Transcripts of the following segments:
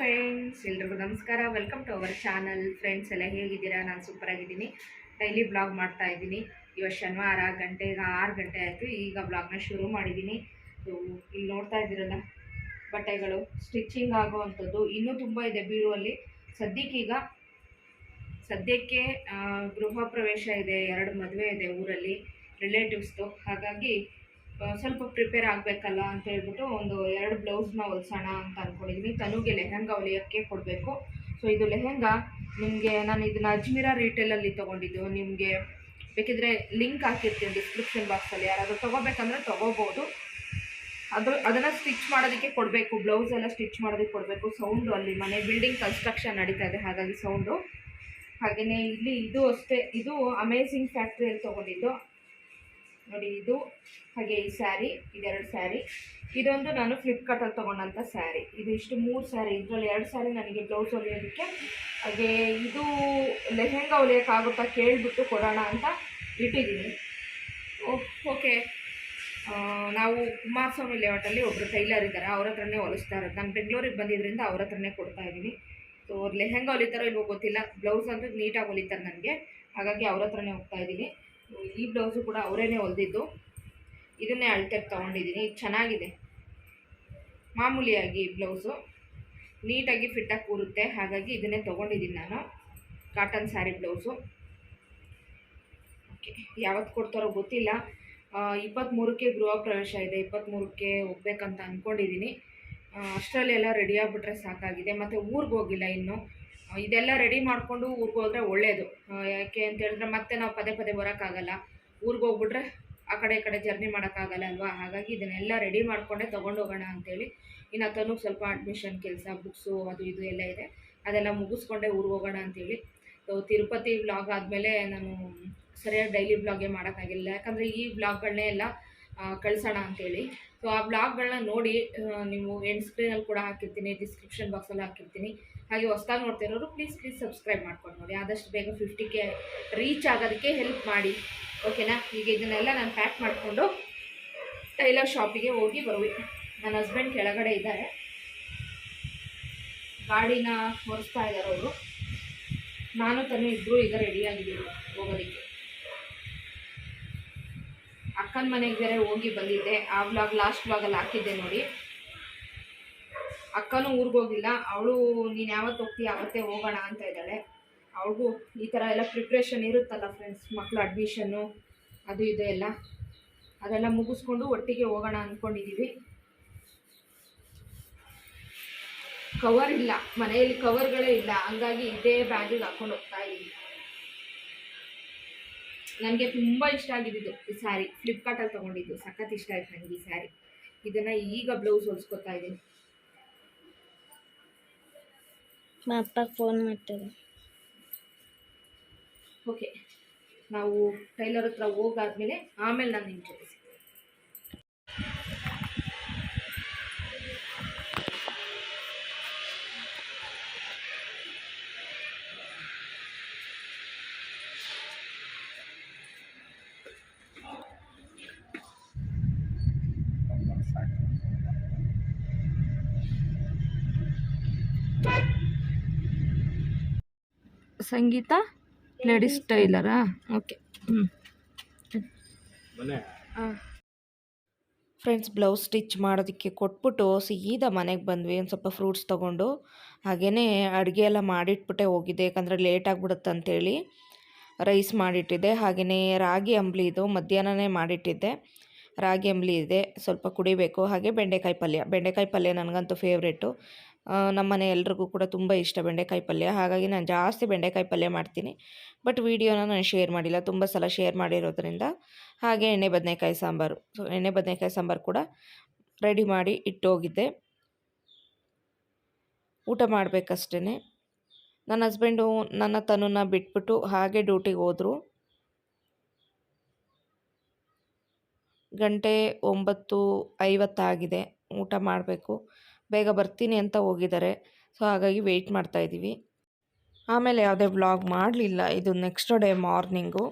Friends, ಎಲ್ರಿಗೂ ನಮಸ್ಕಾರ. Welcome to our channel. Friends ಎಲ್ಲ ಹೇಗಿದ್ದೀರಾ? ನಾನು ಸೂಪರ್ ಆಗಿದ್ದೀನಿ. ಡೈಲಿ ಬ್ಲಾಗ್ ಮಾಡ್ತಾ ಇದ್ದೀನಿ. ಇವತ್ತು ಶನಿವಾರ, ಗಂಟೆಗೆ 6 ಗಂಟೆ ಆಯಿತು. ಈಗ ಬ್ಲಾಗ್ನ ಶುರು ಮಾಡಿದ್ದೀನಿ. ಇಲ್ಲಿ ನೋಡ್ತಾ ಇದ್ದೀರಲ್ಲ, ಬಟ್ಟೆಗಳು ಸ್ಟಿಚ್ಚಿಂಗ್ ಆಗುವಂಥದ್ದು ಇನ್ನೂ ತುಂಬ ಇದೆ ಬೀರುವಲ್ಲಿ. ಸದ್ಯಕ್ಕೆ ಗೃಹ ಪ್ರವೇಶ ಇದೆ, 2 ಮದುವೆ ಇದೆ ಊರಲ್ಲಿ ರಿಲೇಟಿವ್ಸ್ದು. ಹಾಗಾಗಿ ಸ್ವಲ್ಪ ಪ್ರಿಪೇರ್ ಆಗಬೇಕಲ್ಲ ಅಂತ ಹೇಳ್ಬಿಟ್ಟು ಒಂದು 2 ಬ್ಲೌಸ್ನ ಹೊಲ್ಸೋಣ ಅಂತ ಅಂದ್ಕೊಂಡಿದ್ದೀನಿ. ತನುಗೆ ಲೆಹಂಗಾ ಹೊಲಿಯೋಕ್ಕೆ ಕೊಡಬೇಕು. ಸೊ ಇದು ಲೆಹಂಗಾ ನಿಮಗೆ ನಾನು ಇದನ್ನು ಅಜ್ಮೀರಾ ರೀಟೇಲಲ್ಲಿ ತೊಗೊಂಡಿದ್ದು. ನಿಮಗೆ ಬೇಕಿದ್ರೆ ಲಿಂಕ್ ಹಾಕಿರ್ತೀನಿ ಡಿಸ್ಕ್ರಿಪ್ಷನ್ ಬಾಕ್ಸಲ್ಲಿ. ಯಾರಾದರೂ ತೊಗೋಬೇಕಂದ್ರೆ ತೊಗೋಬೋದು. ಅದನ್ನು ಸ್ಟಿಚ್ ಮಾಡೋದಕ್ಕೆ ಕೊಡಬೇಕು, ಬ್ಲೌಸ್ ಎಲ್ಲ ಸ್ಟಿಚ್ ಮಾಡೋದಕ್ಕೆ ಕೊಡಬೇಕು. ಸೌಂಡು ಅಲ್ಲಿ ಮನೆ ಬಿಲ್ಡಿಂಗ್ ಕನ್ಸ್ಟ್ರಕ್ಷನ್ ನಡೀತಾ ಇದೆ, ಹಾಗಾಗಿ ಸೌಂಡು. ಹಾಗೆಯೇ ಇಲ್ಲಿ ಇದು ಅಷ್ಟೇ, ಇದು ಅಮೇಝಿಂಗ್ ಫ್ಯಾಕ್ಟ್ರಿಯಲ್ಲಿ ತೊಗೊಂಡಿದ್ದು ನೋಡಿ. ಇದು ಹಾಗೆ ಈ ಸ್ಯಾರಿ, ಇದೆರಡು ಸ್ಯಾರಿ. ಇದೊಂದು ನಾನು ಫ್ಲಿಪ್ಕಾರ್ಟಲ್ಲಿ ತೊಗೊಂಡಂಥ ಸ್ಯಾರಿ. ಇದು ಇಷ್ಟು 3 ಸ್ಯಾರಿ. ಇದರಲ್ಲಿ 2 ಸ್ಯಾರಿ ನನಗೆ ಬ್ಲೌಸ್ ಹೊಲಿಯೋದಕ್ಕೆ. ಹಾಗೆ ಇದು ಲೆಹೆಂಗಾ ಹೊಲಿಯೋಕ್ಕಾಗುತ್ತಾ ಕೇಳಿಬಿಟ್ಟು ಕೊಡೋಣ ಅಂತ ಇಟ್ಟಿದ್ದೀನಿ. ಓಕೆ. ನಾವು ಕುಮಾರಸ್ವಾಮಿ ಲೇಔಟಲ್ಲಿ ಒಬ್ಬರು ಟೈಲರ್ ಇದ್ದಾರೆ, ಅವ್ರ ಹತ್ರನೇ ಹೊಲಿಸ್ತಾ ಇರೋದು. ನಾನು ಬೆಂಗಳೂರಿಗೆ ಬಂದಿದ್ದರಿಂದ ಅವ್ರ ಹತ್ರನೇ ಕೊಡ್ತಾ ಇದ್ದೀನಿ. ಸೊ ಅವ್ರು ಲೆಹೆಂಗಾ ಹೊಲಿತಾರೋ ಇಲ್ವೋ ಗೊತ್ತಿಲ್ಲ, ಬ್ಲೌಸ್ ಅಂದರೆ ನೀಟಾಗಿ ಹೊಲಿತಾರೆ ನನಗೆ, ಹಾಗಾಗಿ ಅವ್ರ ಹತ್ರನೇ ಹೋಗ್ತಾ ಇದ್ದೀನಿ. ಈ ಬ್ಲೌಸು ಕೂಡ ಅವರೇನೆ ಹೊಲಿದಿದ್ದು. ಇದನ್ನೇ ಅಳತೆಗೆ ತೊಗೊಂಡಿದ್ದೀನಿ. ಇದು ಚೆನ್ನಾಗಿದೆ, ಮಾಮೂಲಿಯಾಗಿ ಬ್ಲೌಸು ನೀಟಾಗಿ ಫಿಟ್ಟಾಗಿ ಕೂರುತ್ತೆ, ಹಾಗಾಗಿ ಇದನ್ನೇ ತೊಗೊಂಡಿದ್ದೀನಿ ನಾನು. Cotton sari blouse. ಓಕೆ, ಯಾವತ್ತು ಕೊಡ್ತಾರೋ ಗೊತ್ತಿಲ್ಲ. 23ಕ್ಕೆ ಗೃಹ ಪ್ರವೇಶ ಇದೆ, 23ಕ್ಕೆ ಹೋಗ್ಬೇಕಂತ ಅಂದ್ಕೊಂಡಿದ್ದೀನಿ. ಅಷ್ಟರಲ್ಲೆಲ್ಲ ರೆಡಿ ಆಗಿಬಿಟ್ರೆ ಸಾಕಾಗಿದೆ. ಮತ್ತು ಊರಿಗೆ ಹೋಗಿಲ್ಲ ಇನ್ನು. ಇದೆಲ್ಲ ರೆಡಿ ಮಾಡಿಕೊಂಡು ಊರಿಗೆ ಹೋದರೆ ಒಳ್ಳೆಯದು. ಯಾಕೆ ಅಂತ ಹೇಳಿದ್ರೆ ಮತ್ತೆ ನಾವು ಪದೇ ಪದೇ ಬರೋಕ್ಕಾಗಲ್ಲ. ಊರಿಗೆ ಹೋಗ್ಬಿಟ್ರೆ ಆ ಕಡೆ ಈ ಕಡೆ ಜರ್ನಿ ಮಾಡೋಕ್ಕಾಗಲ್ಲ ಅಲ್ವಾ. ಹಾಗಾಗಿ ಇದನ್ನೆಲ್ಲ ರೆಡಿ ಮಾಡಿಕೊಂಡೇ ತೊಗೊಂಡು ಹೋಗೋಣ ಅಂಥೇಳಿ. ಇನ್ನು ತನಗೆ ಸ್ವಲ್ಪ ಅಡ್ಮಿಷನ್ ಕೆಲಸ, ಬುಕ್ಸು ಅದು ಇದು ಎಲ್ಲ ಇದೆ, ಅದೆಲ್ಲ ಮುಗಿಸ್ಕೊಂಡೇ ಊರಿಗೆ ಹೋಗೋಣ ಅಂಥೇಳಿ. ತಿರುಪತಿ ವ್ಲಾಗ್ ಆದಮೇಲೆ ನಾನು ಸರಿಯಾಗಿ ಡೈಲಿ ಬ್ಲಾಗೇ ಮಾಡೋಕ್ಕಾಗಿಲ್ಲ, ಯಾಕಂದರೆ ಈ ವ್ಲಾಗ್ಗಳನ್ನೇ ಎಲ್ಲ ಕಳಿಸೋಣ ಅಂಥೇಳಿ. ಸೊ ಆ ಬ್ಲಾಗ್ಗಳನ್ನ ನೋಡಿ ನೀವು ಎಂಡ್ ಸ್ಕ್ರೀನಲ್ಲಿ ಕೂಡ ಹಾಕಿರ್ತೀನಿ, ಡಿಸ್ಕ್ರಿಪ್ಷನ್ ಬಾಕ್ಸಲ್ಲಿ ಹಾಕಿರ್ತೀನಿ. ಹಾಗೆ ಹೊಸ್ದಾಗಿ ನೋಡ್ತಿರೋರು ಪ್ಲೀಸ್ ಸಬ್ಸ್ಕ್ರೈಬ್ ಮಾಡ್ಕೊಂಡು ನೋಡಿ. ಆದಷ್ಟು ಬೇಗ 50ಕ್ಕೆ ರೀಚ್ ಆಗೋದಕ್ಕೆ ಹೆಲ್ಪ್ ಮಾಡಿ, ಓಕೆನಾ. ಈಗ ಇದನ್ನೆಲ್ಲ ನಾನು ಪ್ಯಾಕ್ ಮಾಡಿಕೊಂಡು ಟೈಲರ್ ಶಾಪಿಗೆ ಹೋಗಿ ಬರುವೆ. ನನ್ನ ಹಸ್ಬೆಂಡ್ ಕೆಳಗಡೆ ಇದ್ದಾರೆ, ಗಾಡಿನ ಒರೆಸ್ತಾ ಇದ್ದಾರೆ ಅವರು. ನಾನು ತನು ಇಬ್ಬರು ಈಗ ರೆಡಿಯಾಗಿದ್ದೀವಿ ಹೋಗೋದಕ್ಕೆ. ಅಕ್ಕನ ಮನೆಗೆ ಬೇರೆ ಹೋಗಿ ಬಂದಿದ್ದೆ, ಆ ವ್ಲಾಗ್ ಲಾಸ್ಟ್ ವ್ಲಾಗಲ್ಲಿ ಹಾಕಿದ್ದೆ ನೋಡಿ. ಅಕ್ಕನೂ ಊರಿಗೆ ಹೋಗಿಲ್ಲ, ಅವಳು ನೀನು ಯಾವತ್ತು ಹೋಗ್ತೀಯ ಅವತ್ತೇ ಹೋಗೋಣ ಅಂತ ಇದ್ದಾಳೆ. ಅವಳಿಗೂ ಈ ಥರ ಎಲ್ಲ ಪ್ರಿಪ್ರೇಷನ್ ಇರುತ್ತಲ್ಲ ಫ್ರೆಂಡ್ಸ್, ಮಕ್ಕಳು ಅಡ್ಮಿಷನ್ನು ಅದು ಇದು ಎಲ್ಲ, ಅದೆಲ್ಲ ಮುಗಿಸ್ಕೊಂಡು ಒಟ್ಟಿಗೆ ಹೋಗೋಣ ಅಂದ್ಕೊಂಡಿದ್ದೀವಿ. ಕವರ್ ಇಲ್ಲ ಮನೆಯಲ್ಲಿ, ಕವರ್ಗಳೇ ಇಲ್ಲ, ಹಂಗಾಗಿ ಇದೇ ಬ್ಯಾಗಿಗೆ ಹಾಕ್ಕೊಂಡು ಹೋಗ್ತಾ ಇದ್ದೀನಿ. ನನಗೆ ತುಂಬ ಇಷ್ಟ ಆಗಿದ್ದು ಈ ಸ್ಯಾರಿ, ಫ್ಲಿಪ್ಕಾರ್ಟಲ್ಲಿ ತೊಗೊಂಡಿದ್ದು. ಸಖತ್ ಇಷ್ಟ ಆಯ್ತು ನನಗೆ ಈ ಸ್ಯಾರಿ. ಇದನ್ನು ಈಗ ಬ್ಲೌಸ್ ಹೊಲಿಸ್ಕೊತಾ ಇದ್ದೀನಿ. ಅಪ್ಪ ಫೋನ್ ಮಾಡ್ತಾರೆ. ಓಕೆ, ನಾವು ಟೈಲರ್ ಹತ್ರ ಹೋಗಾದ್ಮೇಲೆ ಆಮೇಲೆ ನಾನು ನಿಮ್ಗೆ ಜೊತೆ ಸಿಗ್ತೀನಿ. ಸಂಗೀತ ಲೇಡೀಸ್ ಟೈಲರಾ? ಓಕೆ. ಫ್ರೆಂಡ್ಸ್, ಬ್ಲೌಸ್ ಸ್ಟಿಚ್ ಮಾಡೋದಕ್ಕೆ ಕೊಟ್ಬಿಟ್ಟು ಸೀದಾ ಮನೆಗೆ ಬಂದ್ವಿ. ಒಂದು ಸ್ವಲ್ಪ ಫ್ರೂಟ್ಸ್ ತೊಗೊಂಡು ಹಾಗೆಯೇ ಅಡುಗೆ ಎಲ್ಲ ಮಾಡಿಟ್ಬಿಟ್ಟೆ ಹೋಗಿದ್ದೆ, ಯಾಕಂದರೆ ಲೇಟ್ ಆಗಿಬಿಡುತ್ತೆ ಅಂತೇಳಿ ರೈಸ್ ಮಾಡಿಟ್ಟಿದ್ದೆ. ಹಾಗೆಯೇ ರಾಗಿ ಅಂಬಲಿ ಇದು ಮಧ್ಯಾಹ್ನನೇ ಮಾಡಿಟ್ಟಿದ್ದೆ. ರಾಗಿ ಅಂಬಲಿ ಇದೆ, ಸ್ವಲ್ಪ ಕುಡಿಬೇಕು. ಹಾಗೆ ಬೆಂಡೆಕಾಯಿ ಪಲ್ಯ ನನಗಂತೂ ಫೇವ್ರೇಟು. ನಮ್ಮ ಮನೆ ಎಲ್ರಿಗೂ ಕೂಡ ತುಂಬ ಇಷ್ಟ ಬೆಂಡೆಕಾಯಿ ಪಲ್ಯ, ಹಾಗಾಗಿ ನಾನು ಜಾಸ್ತಿ ಬೆಂಡೆಕಾಯಿ ಪಲ್ಯ ಮಾಡ್ತೀನಿ. ಬಟ್ ವೀಡಿಯೋನ ನಾನು ಶೇರ್ ಮಾಡಿಲ್ಲ, ತುಂಬ ಸಲ ಶೇರ್ ಮಾಡಿರೋದ್ರಿಂದ. ಹಾಗೆ ಎಣ್ಣೆ ಬದನೆಕಾಯಿ ಸಾಂಬಾರು. ಸೊ ಎಣ್ಣೆ ಬದನೆಕಾಯಿ ಸಾಂಬಾರು ಕೂಡ ರೆಡಿ ಮಾಡಿ ಇಟ್ಟೋಗಿದ್ದೆ, ಊಟ ಮಾಡಬೇಕಷ್ಟೇ. ನನ್ನ ಹಸ್ಬೆಂಡು ನನ್ನ ತನುನ ಬಿಟ್ಬಿಟ್ಟು ಹಾಗೆ ಡ್ಯೂಟಿಗೆ ಹೋದರು. ಗಂಟೆ 9:50 ಆಗಿದೆ, ಊಟ ಮಾಡಬೇಕು. ಬೇಗ ಬರ್ತೀನಿ ಅಂತ ಹೋಗಿದ್ದಾರೆ. ಸೊ ಹಾಗಾಗಿ ವೆಯ್ಟ್ ಮಾಡ್ತಾಯಿದ್ದೀವಿ. ಆಮೇಲೆ ಯಾವುದೇ ವ್ಲಾಗ್ ಮಾಡಲಿಲ್ಲ. ಇದು ನೆಕ್ಸ್ಟ್ ಡೇ ಮಾರ್ನಿಂಗು.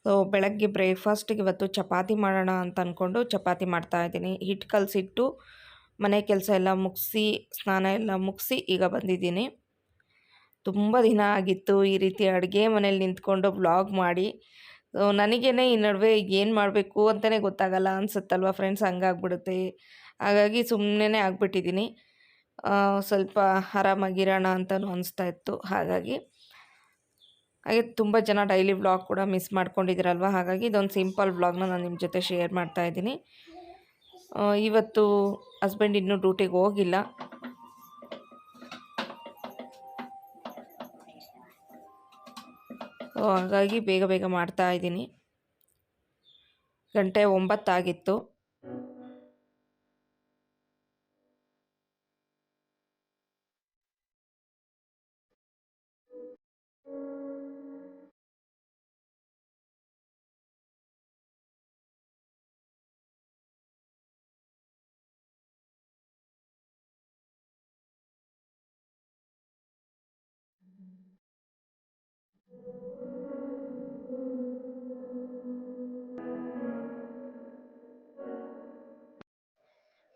ಸೊ ಬೆಳಗ್ಗೆ ಬ್ರೇಕ್ಫಾಸ್ಟಿಗೆ ಇವತ್ತು ಚಪಾತಿ ಮಾಡೋಣ ಅಂತ ಅಂದ್ಕೊಂಡು ಚಪಾತಿ ಮಾಡ್ತಾಯಿದ್ದೀನಿ. ಹಿಟ್ಟು ಕಲಸಿಟ್ಟು ಮನೆ ಕೆಲಸ ಎಲ್ಲ ಮುಗಿಸಿ ಸ್ನಾನ ಎಲ್ಲ ಮುಗಿಸಿ ಈಗ ಬಂದಿದ್ದೀನಿ. ತುಂಬ ದಿನ ಆಗಿತ್ತು ಈ ರೀತಿ ಅಡುಗೆ ಮನೇಲಿ ನಿಂತ್ಕೊಂಡು ವ್ಲಾಗ್ ಮಾಡಿ. ನನಗೇನೆ ಈ ನಡುವೆ ಏನು ಮಾಡಬೇಕು ಅಂತಲೇ ಗೊತ್ತಾಗಲ್ಲ ಅನಿಸುತ್ತಲ್ವ ಫ್ರೆಂಡ್ಸ್, ಹಂಗಾಗ್ಬಿಡುತ್ತೆ. ಹಾಗಾಗಿ ಸುಮ್ಮನೆ ಆಗಿಬಿಟ್ಟಿದ್ದೀನಿ. ಸ್ವಲ್ಪ ಆರಾಮಾಗಿರೋಣ ಅಂತಲೂ ಅನಿಸ್ತಾ ಇತ್ತು. ಹಾಗೆ ತುಂಬ ಜನ ಡೈಲಿ ವ್ಲಾಗ್ ಕೂಡ ಮಿಸ್ ಮಾಡ್ಕೊಂಡಿದ್ದೀರಲ್ವ, ಹಾಗಾಗಿ ಇದೊಂದು ಸಿಂಪಲ್ ವ್ಲಾಗ್ನ ನಾನು ನಿಮ್ಮ ಜೊತೆ ಶೇರ್ ಮಾಡ್ತಾಯಿದ್ದೀನಿ. ಇವತ್ತು ಹಸ್ಬೆಂಡ್ ಇನ್ನೂ ಡ್ಯೂಟಿಗೆ ಹೋಗಿಲ್ಲ. ಹಾಗಾಗಿ ಬೇಗ ಬೇಗ ಮಾಡ್ತಾಯಿದ್ದೀನಿ. 9:00 ಆಗಿತ್ತು.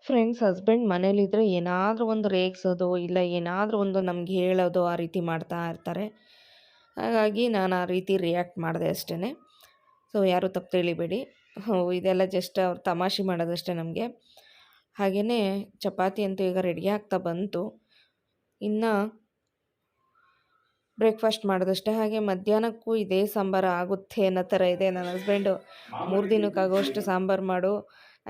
ಫ್ರೆಂಡ್ಸ್, ಹಸ್ಬೆಂಡ್ ಮನೇಲಿದ್ದರೆ ಏನಾದರೂ ಒಂದು ರೇಗಿಸೋದು, ಇಲ್ಲ ಏನಾದರೂ ಒಂದು ನಮ್ಗೆ ಹೇಳೋದು, ಆ ರೀತಿ ಮಾಡ್ತಾ ಇರ್ತಾರೆ. ಹಾಗಾಗಿ ನಾನು ಆ ರೀತಿ ರಿಯಾಕ್ಟ್ ಮಾಡಿದೆ ಅಷ್ಟೇ. ಸೊ ಯಾರೂ ತಪ್ಪು ತಿಳಿಬೇಡಿ, ಇದೆಲ್ಲ ಜಸ್ಟ್ ಅವ್ರು ತಮಾಷೆ ಮಾಡೋದಷ್ಟೇ ನಮಗೆ. ಹಾಗೆಯೇ ಚಪಾತಿ ಅಂತೂ ಈಗ ರೆಡಿ ಆಗ್ತಾ ಬಂತು. ಇನ್ನು ಬ್ರೇಕ್ಫಾಸ್ಟ್ ಮಾಡೋದಷ್ಟೇ. ಹಾಗೆ ಮಧ್ಯಾಹ್ನಕ್ಕೂ ಇದೇ ಸಾಂಬಾರು ಆಗುತ್ತೆ ಅನ್ನೋ ಥರ ಇದೆ. ನನ್ನ ಹಸ್ಬೆಂಡು 3 ದಿನಕ್ಕಾಗೋಷ್ಟು ಸಾಂಬಾರು ಮಾಡು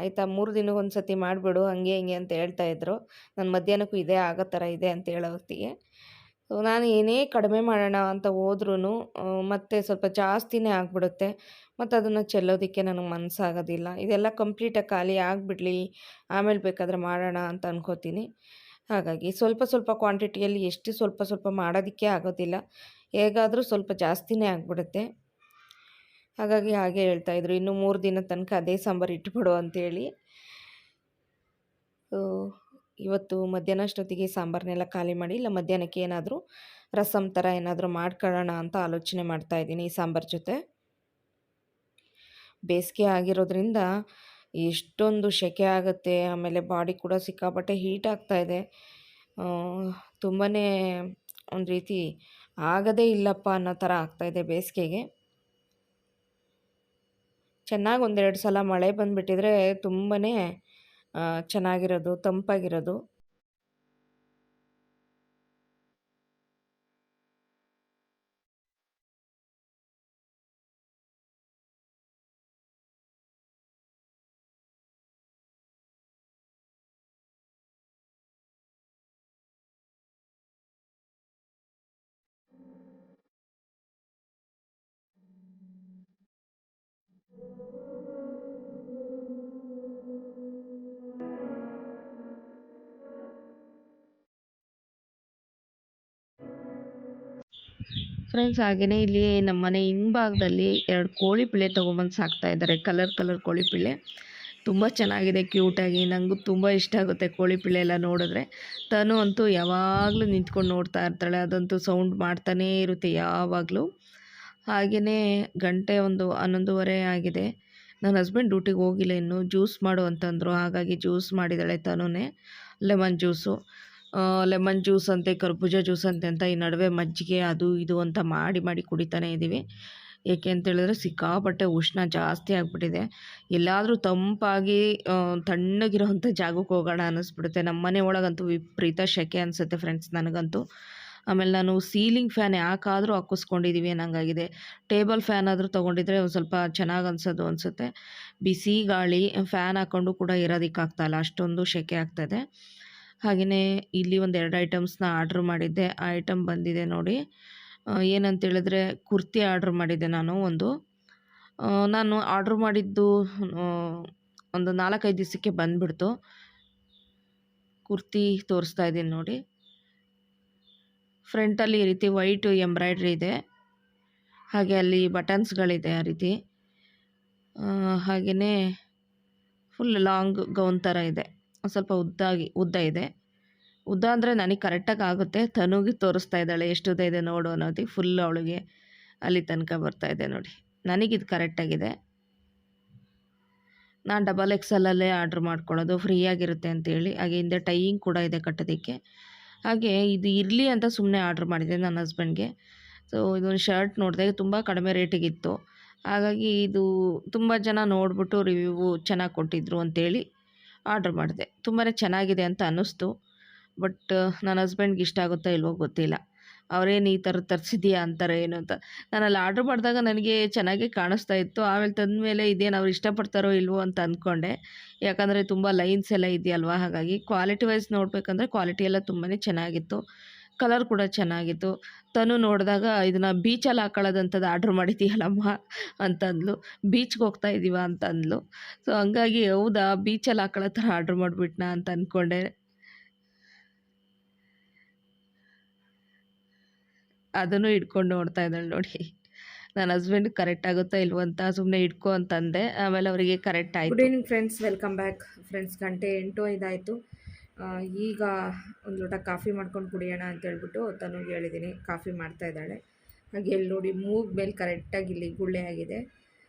ಆಯಿತಾ, 3 ದಿನಕ್ಕೊಂದು ಸತಿ ಮಾಡಿಬಿಡು, ಹಂಗೆ ಹಿಂಗೆ ಅಂತ ಹೇಳ್ತಾಯಿದ್ರು. ನಾನು ಮಧ್ಯಾಹ್ನಕ್ಕೂ ಇದೇ ಆಗೋ ಥರ ಇದೆ ಅಂತ ಹೇಳೋ ಹೊತ್ತಿಗೆ ಸೊ ನಾನು ಏನೇ ಕಡಿಮೆ ಮಾಡೋಣ ಅಂತ ಹೋದ್ರೂ ಮತ್ತೆ ಸ್ವಲ್ಪ ಜಾಸ್ತಿನೇ ಆಗಿಬಿಡುತ್ತೆ. ಮತ್ತು ಅದನ್ನು ಚೆಲ್ಲೋದಕ್ಕೆ ನನಗೆ ಮನಸ್ಸಾಗೋದಿಲ್ಲ. ಇದೆಲ್ಲ ಕಂಪ್ಲೀಟಾಗಿ ಖಾಲಿ ಆಗಿಬಿಡ್ಲಿ, ಆಮೇಲೆ ಬೇಕಾದರೆ ಮಾಡೋಣ ಅಂತ ಅನ್ಕೋತೀನಿ. ಹಾಗಾಗಿ ಸ್ವಲ್ಪ ಸ್ವಲ್ಪ ಕ್ವಾಂಟಿಟಿಯಲ್ಲಿ ಎಷ್ಟು ಸ್ವಲ್ಪ ಸ್ವಲ್ಪ ಮಾಡೋದಕ್ಕೆ ಆಗೋದಿಲ್ಲ. ಹೇಗಾದರೂ ಸ್ವಲ್ಪ ಜಾಸ್ತಿನೇ ಆಗಿಬಿಡುತ್ತೆ. ಹಾಗಾಗಿ ಹಾಗೆ ಹೇಳ್ತಾಯಿದ್ರು, ಇನ್ನು 3 ದಿನ ತನಕ ಅದೇ ಸಾಂಬಾರು ಇಟ್ಬಿಡು ಅಂತೇಳಿ. ಇವತ್ತು ಮಧ್ಯಾಹ್ನ ಅಷ್ಟೊತ್ತಿಗೆ ಸಾಂಬಾರನ್ನೆಲ್ಲ ಖಾಲಿ ಮಾಡಿ, ಇಲ್ಲ ಮಧ್ಯಾಹ್ನಕ್ಕೆ ಏನಾದರೂ ರಸಮ್ ಥರ ಏನಾದರೂ ಮಾಡ್ಕೊಳ್ಳೋಣ ಅಂತ ಆಲೋಚನೆ ಮಾಡ್ತಾಯಿದ್ದೀನಿ ಈ ಸಾಂಬಾರು ಜೊತೆ. ಬೇಸಿಗೆ ಆಗಿರೋದ್ರಿಂದ ಎಷ್ಟೊಂದು ಸೆಕೆ ಆಗುತ್ತೆ, ಆಮೇಲೆ ಬಾಡಿ ಕೂಡ ಸಿಕ್ಕಾಪಟ್ಟೆ ಹೀಟ್ ಆಗ್ತಾಯಿದೆ. ತುಂಬಾ ಒಂದು ರೀತಿ ಆಗದೇ ಇಲ್ಲಪ್ಪ ಅನ್ನೋ ಥರ ಆಗ್ತಾಯಿದೆ ಬೇಸಿಗೆಗೆ. ಚೆನ್ನಾಗಿ 1-2 ಸಲ ಮಳೆ ಬಂದುಬಿಟ್ಟಿದ್ರೆ ತುಂಬಾ ಚೆನ್ನಾಗಿರೋದು, ತಂಪಾಗಿರೋದು. ಫ್ರೆಂಡ್ಸ್, ಹಾಗೆಯೇ ಇಲ್ಲಿ ನಮ್ಮ ಮನೆ ಹಿಂಭಾಗದಲ್ಲಿ 2 ಕೋಳಿ ಪಿಳ್ಳೆ ತೊಗೊಂಬಂದು ಸಾಕ್ತಾ ಇದ್ದಾರೆ. ಕಲರ್ ಕೋಳಿ ಪಿಳ್ಳೆ ತುಂಬ ಚೆನ್ನಾಗಿದೆ, ಕ್ಯೂಟಾಗಿ. ನನಗೂ ತುಂಬ ಇಷ್ಟ ಆಗುತ್ತೆ ಕೋಳಿ ಪಿಳ್ಳೆ ಎಲ್ಲ ನೋಡಿದ್ರೆ. ತನು ಅಂತೂ ಯಾವಾಗಲೂ ನಿಂತ್ಕೊಂಡು ನೋಡ್ತಾ ಇರ್ತಾಳೆ, ಅದಂತೂ ಸೌಂಡ್ ಮಾಡ್ತಾನೇ ಇರುತ್ತೆ ಯಾವಾಗಲೂ. ಹಾಗೆಯೇ ಗಂಟೆ ಒಂದು 11:30 ಆಗಿದೆ. ನನ್ನ ಹಸ್ಬೆಂಡ್ ಡ್ಯೂಟಿಗೆ ಹೋಗಿಲ್ಲ ಇನ್ನೂ. ಜ್ಯೂಸ್ ಮಾಡು ಅಂತಂದರು, ಹಾಗಾಗಿ ಜ್ಯೂಸ್ ಮಾಡಿದ್ದಾಳೆ ತನುನೇ. ಲೆಮನ್ ಜ್ಯೂಸ್ ಅಂತೆ, ಕರ್ಬೂಜ ಜ್ಯೂಸ್ ಅಂತೆ ಅಂತ ಈ ನಡುವೆ ಮಜ್ಜಿಗೆ ಅದು ಇದು ಅಂತ ಮಾಡಿ ಕುಡಿತಾನೆ ಇದ್ದೀವಿ. ಏಕೆ ಅಂತೇಳಿದ್ರೆ ಸಿಕ್ಕಾಪಟ್ಟೆ ಉಷ್ಣ ಜಾಸ್ತಿ ಆಗಿಬಿಟ್ಟಿದೆ. ಎಲ್ಲಾದರೂ ತಂಪಾಗಿ ತಣ್ಣಗಿರೋವಂಥ ಜಾಗಕ್ಕೆ ಹೋಗೋಣ ಅನ್ನಿಸ್ಬಿಡುತ್ತೆ. ನಮ್ಮ ಮನೆ ಒಳಗಂತೂ ವಿಪರೀತ ಸೆಕೆ ಅನಿಸುತ್ತೆ ಫ್ರೆಂಡ್ಸ್ ನನಗಂತೂ. ಆಮೇಲೆ ನಾನು ಸೀಲಿಂಗ್ ಫ್ಯಾನ್ ಯಾಕಾದರೂ ಹಾಕಿಸ್ಕೊಂಡಿದ್ದೀವಿ ಅನ್ನಂಗಾಗಿದೆ. ಟೇಬಲ್ ಫ್ಯಾನ್ ಆದರೂ ತೊಗೊಂಡಿದ್ರೆ ಒಂದು ಸ್ವಲ್ಪ ಚೆನ್ನಾಗಿ ಅನಿಸುತ್ತೆ. ಬಿಸಿ ಗಾಳಿ ಫ್ಯಾನ್ ಹಾಕ್ಕೊಂಡು ಕೂಡ ಇರೋದಕ್ಕಾಗ್ತಾಯಿಲ್ಲ, ಅಷ್ಟೊಂದು ಸೆಕೆ ಆಗ್ತಾಯಿದೆ. ಹಾಗೆಯೇ ಇಲ್ಲಿ ಒಂದು 2 ಐಟಮ್ಸ್ನ ಆರ್ಡ್ರ್ ಮಾಡಿದ್ದೆ. ಆ ಐಟಮ್ ಬಂದಿದೆ ನೋಡಿ. ಏನಂತೇಳಿದ್ರೆ ಕುರ್ತಿ ಆರ್ಡ್ರ್ ಮಾಡಿದ್ದೆ ನಾನು ಒಂದು. ನಾನು ಆರ್ಡ್ರ್ ಮಾಡಿದ್ದು ಒಂದು 4-5 ದಿವಸಕ್ಕೆ ಬಂದುಬಿಡ್ತು. ಕುರ್ತಿ ತೋರಿಸ್ತಾ ಇದ್ದೀನಿ ನೋಡಿ. ಫ್ರಂಟಲ್ಲಿ ಈ ರೀತಿ ವೈಟ್ ಎಂಬ್ರಾಯ್ಡ್ರಿ ಇದೆ, ಹಾಗೆ ಅಲ್ಲಿ ಬಟನ್ಸ್ಗಳಿದೆ ಆ ರೀತಿ. ಹಾಗೆಯೇ ಫುಲ್ ಲಾಂಗ್ ಗೌನ್ ಥರ ಇದೆ, ಸ್ವಲ್ಪ ಉದ್ದ ಇದೆ. ಉದ್ದ ಅಂದರೆ ನನಗೆ ಕರೆಕ್ಟಾಗಿ ಆಗುತ್ತೆ. ತನುಗೆ ತೋರಿಸ್ತಾ ಇದ್ದಾಳೆ ಎಷ್ಟು ಉದ್ದ ಇದೆ ನೋಡು ಅನ್ನೋದು. ಫುಲ್ ಅವಳಿಗೆ ಅಲ್ಲಿ ತನಕ ಬರ್ತಾ ಇದೆ ನೋಡಿ. ನನಗಿದು ಕರೆಕ್ಟಾಗಿದೆ. ನಾನು ಡಬಲ್ ಎಕ್ಸೆಲಲ್ಲೇ ಆರ್ಡ್ರ್ ಮಾಡ್ಕೊಳ್ಳೋದು ಫ್ರೀಯಾಗಿರುತ್ತೆ ಅಂತೇಳಿ. ಹಾಗೆ ಹಿಂದೆ ಟೈಯಿಂಗ್ ಕೂಡ ಇದೆ ಕಟ್ಟೋದಕ್ಕೆ. ಹಾಗೆ ಇದು ಇರಲಿ ಅಂತ ಸುಮ್ಮನೆ ಆರ್ಡ್ರ್ ಮಾಡಿದೆ ನನ್ನ ಹಸ್ಬೆಂಡ್ಗೆ. ಸೊ ಇದೊಂದು ಶರ್ಟ್ ನೋಡಿದೆ, ತುಂಬ ಕಡಿಮೆ ರೇಟಿಗಿತ್ತು. ಹಾಗಾಗಿ ಇದು ತುಂಬ ಜನ ನೋಡಿಬಿಟ್ಟು ರಿವ್ಯೂ ಚೆನ್ನಾಗಿ ಕೊಟ್ಟಿದ್ರು ಅಂತೇಳಿ ಆರ್ಡ್ರ್ ಮಾಡಿದೆ. ತುಂಬಾ ಚೆನ್ನಾಗಿದೆ ಅಂತ ಅನ್ನಿಸ್ತು. ಬಟ್ ನನ್ನ ಹಸ್ಬೆಂಡ್ಗೆ ಇಷ್ಟ ಆಗುತ್ತೋ ಇಲ್ವೋ ಗೊತ್ತಿಲ್ಲ. ಅವರೇನು ಈ ಥರದ್ದು ತರಿಸಿದ್ಯಾ ಅಂತಾರೆ ಏನು ಅಂತ. ನಾನು ಅಲ್ಲಿ ಆರ್ಡ್ರ್ ಮಾಡಿದಾಗ ನನಗೆ ಚೆನ್ನಾಗೇ ಕಾಣಿಸ್ತಾ ಇತ್ತು. ಆಮೇಲೆ ತಂದಮೇಲೆ ಇದೇನು ಅವ್ರು ಇಷ್ಟಪಡ್ತಾರೋ ಇಲ್ವೋ ಅಂತ ಅಂದ್ಕೊಂಡೆ. ಯಾಕಂದರೆ ತುಂಬ ಲೈನ್ಸ್ ಎಲ್ಲ ಇದೆಯಲ್ವಾ, ಹಾಗಾಗಿ ಕ್ವಾಲಿಟಿ ವೈಸ್ ನೋಡಬೇಕಂದ್ರೆ ಕ್ವಾಲಿಟಿ ಎಲ್ಲ ತುಂಬಾ ಚೆನ್ನಾಗಿತ್ತು. ಕಲರ್ ಕೂಡ ಚೆನ್ನಾಗಿತ್ತು. ತನು ನೋಡಿದಾಗ ಇದನ್ನು ಬೀಚಲ್ಲಿ ಹಾಕೊಳ್ಳೋದಂಥದ್ದು ಆರ್ಡ್ರ್ ಮಾಡಿದ್ದೀಯಲ್ಲಮ್ಮ ಅಂತಂದ್ಲು. ಬೀಚ್ಗೆ ಹೋಗ್ತಾ ಇದ್ದೀವ ಅಂತ ಅಂದ್ಲು. ಸೊ ಹಂಗಾಗಿ ಹೌದಾ ಬೀಚಲ್ಲಿ ಹಾಕೊಳ್ಳೋ ಥರ ಆರ್ಡ್ರ್ ಮಾಡಿಬಿಟ್ನಾ ಅಂತ ಅಂದ್ಕೊಂಡೆ. ಅದನ್ನು ಹಿಡ್ಕೊಂಡು ನೋಡ್ತಾ ಇದ್ದಾಳೆ ನೋಡಿ. ನನ್ನ ಹಸ್ಬೆಂಡ್ ಕರೆಕ್ಟ್ ಆಗುತ್ತಾ ಇಲ್ವೋ ಅಂತ ಸುಮ್ಮನೆ ಇಟ್ಕೊ ಅಂತಂದೆ. ಆಮೇಲೆ ಅವರಿಗೆ ಕರೆಕ್ಟ್ ಆಯಿತು. Good evening friends, welcome back. Friends, ಗಂಟೆ 8:05 ಈಗ ಒಂದು ಲೋಟ ಕಾಫಿ ಮಾಡ್ಕೊಂಡು ಕುಡಿಯೋಣ ಅಂತ ಹೇಳ್ಬಿಟ್ಟು ತನಗೆ ಹೇಳಿದ್ದೀನಿ. ಕಾಫಿ ಮಾಡ್ತಾ ಇದ್ದಾಳೆ. ಹಾಗೆ ಇಲ್ಲಿ ನೋಡಿ ಮೂಗ್ ಮೇಲೆ ಕರೆಕ್ಟಾಗಿ ಇಲ್ಲಿ ಗುಳ್ಳೆ ಆಗಿದೆ.